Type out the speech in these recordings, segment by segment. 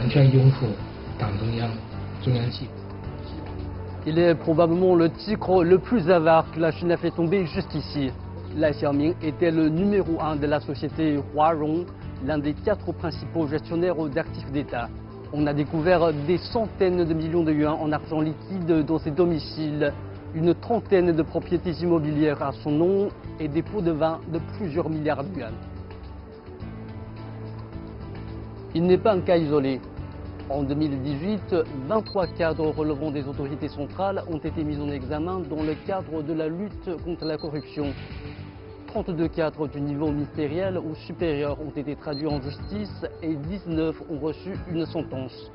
完全拥护党中央、中央纪委。 Il est probablement le tigre le plus avare que la Chine a fait tomber jusqu'ici. Lai Xiaoming était le numéro 1 de la société Huarong, l'un des 4 principaux gestionnaires d'actifs d'État. On a découvert des centaines de millions de yuans en argent liquide dans ses domiciles, une trentaine de propriétés immobilières à son nom et des pots de vin de plusieurs milliards de yuans. Il n'est pas un cas isolé. En 2018, 23 cadres relevant des autorités centrales ont été mis en examen dans le cadre de la lutte contre la corruption. 32 cadres du niveau ministériel ou supérieur ont été traduits en justice et 19 ont reçu une sentence.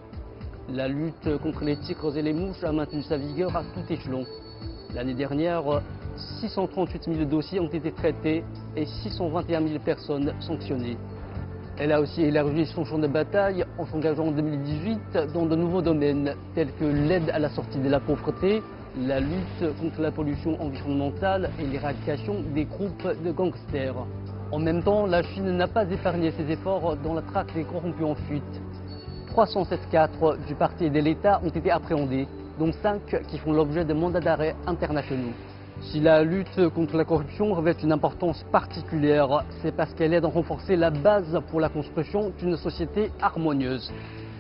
La lutte contre les tigres et les mouches a maintenu sa vigueur à tout échelon. L'année dernière, 638 000 dossiers ont été traités et 621 000 personnes sanctionnées. Elle a aussi élargi son champ de bataille en s'engageant en 2018 dans de nouveaux domaines tels que l'aide à la sortie de la pauvreté, la lutte contre la pollution environnementale et l'éradication des groupes de gangsters. En même temps, la Chine n'a pas épargné ses efforts dans la traque des corrompus en fuite. 307 cadres du parti et de l'État ont été appréhendés, dont 5 qui font l'objet de mandats d'arrêt internationaux. Si la lutte contre la corruption revêt une importance particulière, c'est parce qu'elle aide à renforcer la base pour la construction d'une société harmonieuse.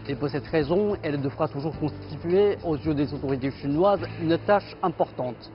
Et pour cette raison, elle devra toujours constituer, aux yeux des autorités chinoises, une tâche importante.